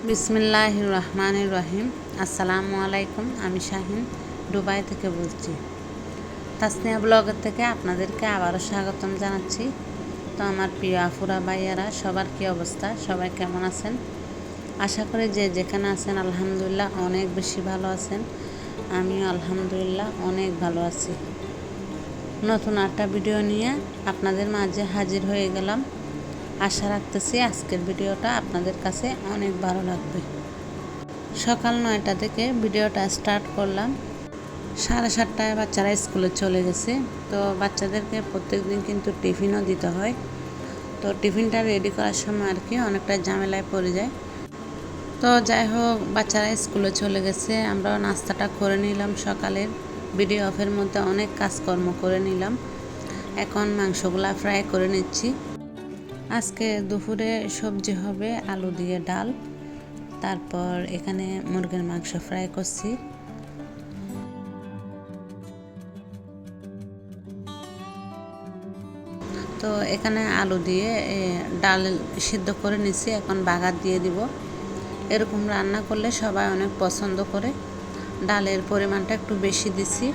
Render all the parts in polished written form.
বিসমিল্লাহির রহমানির রহিম। আসসালামু আলাইকুম। আমি শাহিন দুবাই থেকে বলছি। তাসনিয়া ব্লগের থেকে আপনাদেরকে আবারও স্বাগতম জানাচ্ছি। তো আমার প্রিয় আফুরা ভাইয়ারা, সবার কী অবস্থা, সবাই কেমন আছেন? আশা করি যে যেখানে আছেন আলহামদুলিল্লাহ অনেক বেশি ভালো আছেন। আমিও আলহামদুলিল্লাহ অনেক ভালো আছি। নতুন একটা ভিডিও নিয়ে আপনাদের মাঝে হাজির হয়ে গেলাম। আশা রাখতেছি আজকের ভিডিওটা আপনাদের কাছে অনেক ভালো লাগবে। সকাল 9টা থেকে ভিডিওটা স্টার্ট করলাম। 7:30টায় বাচ্চারা স্কুলে চলে গেছে। তো বাচ্চাদেরকে প্রত্যেক দিন কিন্তু টিফিনও দিতে হয়। তো টিফিনটা রেডি করার সময় আর কি অনেকটা ঝামেলায় পড়ে যায়। তো যাই হোক, বাচ্চারা স্কুলে চলে গেছে, আমরাও নাস্তাটা করে নিলাম। সকালের ভিডিও অফের মধ্যে অনেক কাজকর্ম করে নিলাম। এখন মাংসগুলা ফ্রাই করে নিচ্ছি। আজকে দুপুরে সবজি হবে আলু দিয়ে ডাল, তারপর এখানে মুরগির মাংস ফ্রাই করছি। তো এখানে আলু দিয়ে ডাল সিদ্ধ করে নিচ্ছি, এখন বাগার দিয়ে দিব। এরকম রান্না করলে সবাই অনেক পছন্দ করে। ডালের পরিমাণটা একটু বেশি দিছি।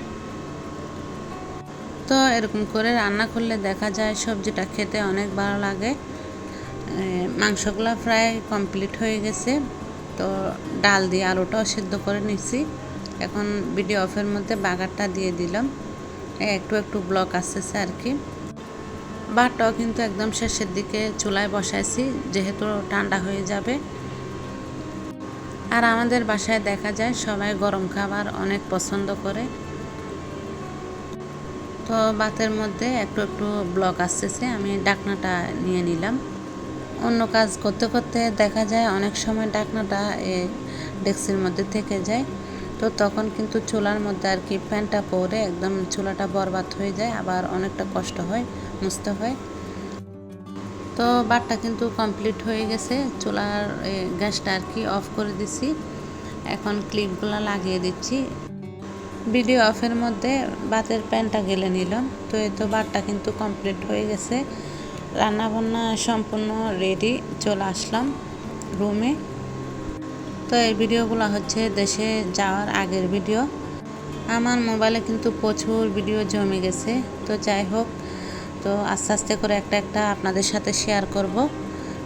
তো এরকম করে রান্না করলে দেখা যায় সবজিটা খেতে অনেক ভালো লাগে। মাংসগুলো প্রায় কমপ্লিট হয়ে গেছে। তো ডাল দিয়ে আলুটাও সিদ্ধ করে নিচ্ছি। এখন ভিডিও অফের মধ্যে বাগারটা দিয়ে দিলাম। একটু একটু ব্লক আসতেছে আর কি। ভাতটাও কিন্তু একদম শেষের দিকে চুলায় বসাইছি, যেহেতু ঠান্ডা হয়ে যাবে। আর আমাদের বাসায় দেখা যায় সবাই গরম খাবার অনেক পছন্দ করে। তো ভাতের মধ্যে একটু একটু ব্লক আসতেছে, আমি ঢাকনাটা নিয়ে নিলাম। অন্য কাজ করতে করতে দেখা যায় অনেক সময় ঢাকনাটা ডেক্সির মধ্যে থেকে যায়। তো তখন কিন্তু চুলার মধ্যে আর কি ফ্যানটা পড়ে একদম চুলাটা বরবাদ হয়ে যায়, আবার অনেকটা কষ্ট হয়, মুছতে হয়। তো ভাতটা কিন্তু কমপ্লিট হয়ে গেছে। চুলার গ্যাসটা আর কি অফ করে দিছি। এখন ক্লিপগুলো লাগিয়ে দিচ্ছি। ভিডিও অফের মধ্যে ভাতের প্যানটা গেলে নিলাম। তো এই তো ভাতটা কিন্তু কমপ্লিট হয়ে গেছে। রান্নাবান্না সম্পূর্ণ রেডি, চলে আসলাম রুমে। তো এই ভিডিওগুলো হচ্ছে দেশে যাওয়ার আগের ভিডিও। আমার মোবাইলে কিন্তু প্রচুর ভিডিও জমে গেছে। তো যাই হোক, তো আস্তে আস্তে করে একটা একটা আপনাদের সাথে শেয়ার করব।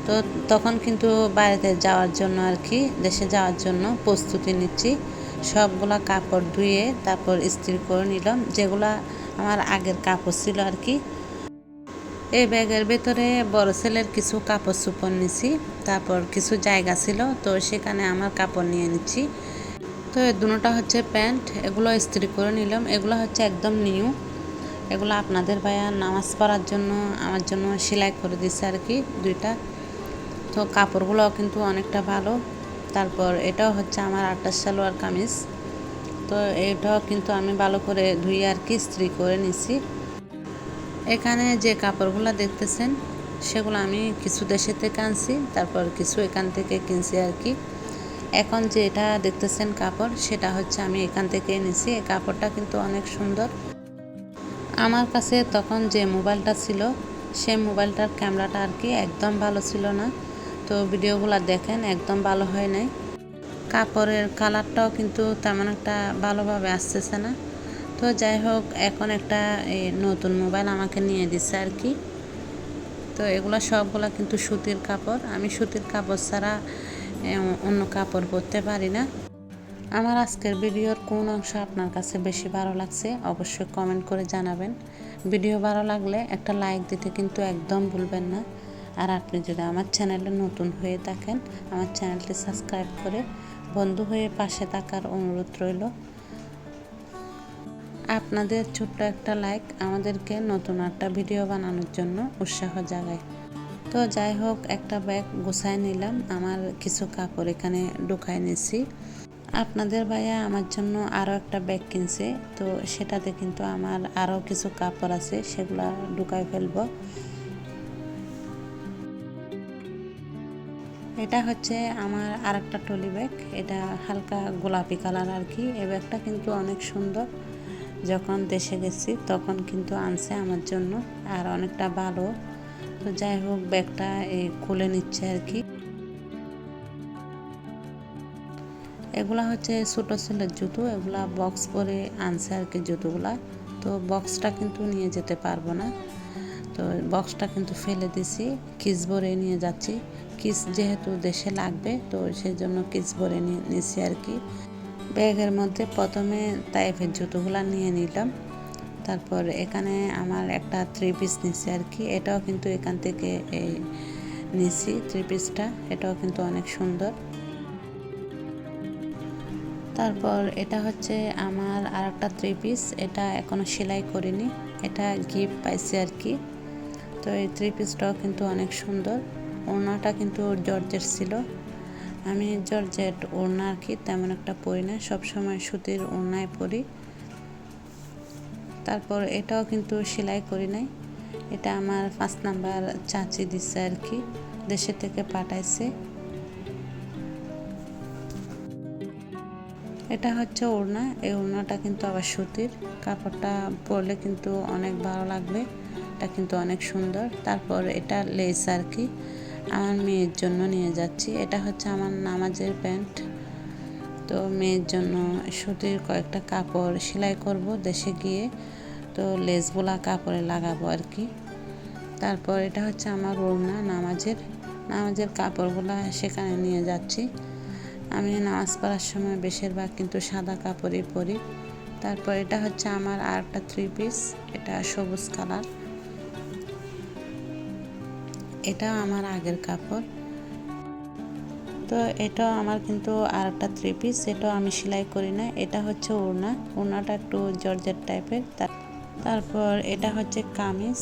তো তখন কিন্তু বাইরে যাওয়ার জন্য আর কি, দেশে যাওয়ার জন্য প্রস্তুতি নিচ্ছি। সবগুলা কাপড় ধুয়ে তারপর ইস্ত্রি করে নিলাম, যেগুলা আমার আগের কাপড় ছিল আর কি। এই ব্যাগের ভেতরে বড় ছেলের কিছু কাপড় চোপড় নিছি, তারপর কিছু জায়গা ছিল তো সেখানে আমার কাপড় নিয়ে নিচ্ছি। তো এই দুটোটা হচ্ছে প্যান্ট, এগুলো ইস্ত্রি করে নিলাম। এগুলো হচ্ছে একদম নিউ। এগুলো আপনাদের ভাইয়া নামাজ পড়ার জন্য আমার জন্য সেলাই করে দিচ্ছে আর কি, দুইটা। তো কাপড়গুলোও কিন্তু অনেকটা ভালো। তারপর এটাও হচ্ছে আমার আটাশ সালোয়ার কামিজ। তো এটাও কিন্তু আমি ভালো করে ধুয়ে আর কি ইস্ত্রি করে নিছি। এখানে যে কাপড়গুলো দেখতেছেন সেগুলো আমি কিছু দেশের থেকে আনছি, তারপর কিছু এখান থেকে কিনছি আর কি। এখন যে এটা দেখতেছেন কাপড়, সেটা হচ্ছে আমি এখান থেকে এনেছি। এই কাপড়টা কিন্তু অনেক সুন্দর। আমার কাছে তখন যে মোবাইলটা ছিল সেই মোবাইলটার ক্যামেরাটা আর কি একদম ভালো ছিল না। তো ভিডিওগুলো দেখেন একদম ভালো হয় নাই। কাপড়ের কালারটাও কিন্তু তেমন একটা ভালোভাবে আসতেছে না। তো যাই হোক, এখন একটা নতুন মোবাইল আমাকে নিয়ে দিচ্ছে আর কি। তো এগুলো সবগুলো কিন্তু সুতির কাপড়। আমি সুতির কাপড় ছাড়া অন্য কাপড় পরতে পারি না। আমার আজকের ভিডিওর কোন অংশ আপনার কাছে বেশি ভালো লাগছে অবশ্যই কমেন্ট করে জানাবেন। ভিডিও ভালো লাগলে একটা লাইক দিতে কিন্তু একদম ভুলবেন না। আর আপনি যদি আমার চ্যানেলে নতুন হয়ে থাকেন, আমার চ্যানেলটি সাবস্ক্রাইব করে বন্ধু হয়ে পাশে থাকার অনুরোধ রইল। আপনাদের ছোট্ট একটা লাইক আমাদেরকে নতুন একটা ভিডিও বানানোর জন্য উৎসাহ জাগায়। তো যাই হোক, একটা ব্যাগ গুছায় নিলাম, আমার কিছু কাপড় এখানে ঢুকায় নিছি। আপনাদের ভাইয়া আমার জন্য আরও একটা ব্যাগ কিনছে, তো সেটাতে কিন্তু আমার আরও কিছু কাপড় আছে, সেগুলা ঢুকায় ফেলবো। এটা হচ্ছে আমার আর একটা ট্রলি ব্যাগ। এটা হালকা গোলাপি কালার আর কি। এই ব্যাগটা কিন্তু অনেক সুন্দর। যখন দেশে গেছি তখন কিন্তু আনছে আমার জন্য, আর অনেকটা ভালো। তো যাই হোক, ব্যাগটা খুলে নিচ্ছে আর কি। এগুলা হচ্ছে ছোটো ছেলের জুতো, এগুলা বক্স করে আনছে আর কি জুতোগুলা। তো বক্সটা কিন্তু নিয়ে যেতে পারবো না, তো বক্সটা কিন্তু ফেলে দিছি, কিস ভরে নিয়ে যাচ্ছি। কিস যেহেতু দেশে লাগবে, তো সেই জন্য কিস ভরে নিয়েছি আর কি। ব্যাগের মধ্যে প্রথমে তাইফের জুতোগুলা নিয়ে নিলাম। তারপর এখানে আমার একটা 3 পিস নিছি আর কি। এটাও কিন্তু এখান থেকে নিছি 3 পিসটা, এটাও কিন্তু অনেক সুন্দর। তারপর এটা হচ্ছে আমার আরেকটা 3 পিস, এটা এখনো সেলাই করিনি, এটা গিফট পাইছি আর কি। তো এই 3 পিসটাও কিন্তু অনেক সুন্দর। ওড়নাটা কিন্তু জর্জেট ছিল। আমি জর্জেট ওড়না আর কি তেমন একটা পরি না, সবসময় সুতির ওড়নায় পরি। তারপর এটাও কিন্তু সেলাই করি নাই, এটা আমার 5 নাম্বার চাচি দিচ্ছে আর কি, দেশে থেকে পাঠাইছে। এটা হচ্ছে ওড়না, এই ওড়নাটা কিন্তু আবার সুতির, কাপড়টা পরলে কিন্তু অনেক ভালো লাগবে, এটা কিন্তু অনেক সুন্দর। তারপর এটা লেস আর কি, আমার মেয়ের জন্য নিয়ে যাচ্ছি। এটা হচ্ছে আমার নামাজের প্যান্ট, তো মেয়ের জন্য সুতির কয়েকটা কাপড় সেলাই করব দেশে গিয়ে, তো লেসগুলা কাপড়ে লাগাবো আর কি। তারপর এটা হচ্ছে আমার ওড়না, নামাজের কাপড়গুলা সেখানে নিয়ে যাচ্ছি। আমি নামাজ পড়ার সময় বেশিরভাগ কিন্তু সাদা কাপড়ই পরি। তারপর এটা হচ্ছে আমার আরেকটা 3 পিস, এটা সবুজ কালার, এটা আমার আগের কাপড়। তো এটাও আমার কিন্তু আরেকটা 3 পিস, এটাও আমি সেলাই করি না। এটা হচ্ছে ওড়নাটা একটু জর্জেট টাইপের। তারপর এটা হচ্ছে কামিজ,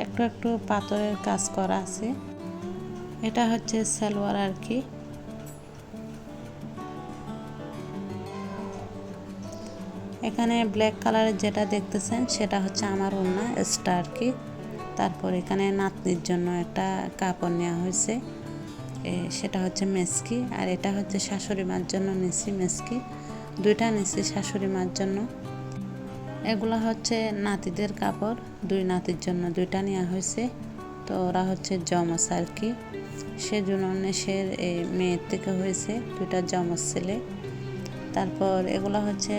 একটু একটু পাথরের কাজ করা আছে। এটা হচ্ছে সালোয়ার আর কি। এখানে ব্ল্যাক কালারের যেটা দেখতেছেন সেটা হচ্ছে আমার ওড়না স্টার কি। তারপর এখানে নাতনির জন্য একটা কাপড় নেওয়া হয়েছে, সেটা হচ্ছে মেসকি। আর এটা হচ্ছে শাশুড়ি মার জন্য নিছি মেসকি, দুইটা নিছি শাশুড়ি মার জন্য। এগুলা হচ্ছে নাতিদের কাপড়, 2 নাতির জন্য 2টা নেওয়া হয়েছে। তো ওরা হচ্ছে জমজ আর কি, সেজন্য নেশের মেয়ের থেকে হয়েছে 2টা জমজ ছেলে। তারপর এগুলা হচ্ছে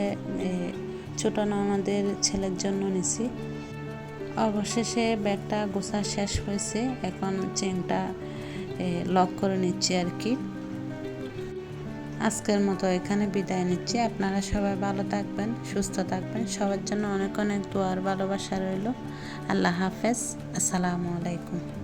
ছোট ননদের ছেলের জন্য নিছি। অবশেষে ব্যাগটা গোছা শেষ হয়েছে, এখন চেনটা লক করে নিচ্ছি আর কি। আজকের মতো এখানে বিদায় নিচ্ছি। আপনারা সবাই ভালো থাকবেন, সুস্থ থাকবেন, সবার জন্য অনেক অনেক দোয়ার ভালোবাসা রইল। আল্লাহ হাফেজ, আসসালামু আলাইকুম।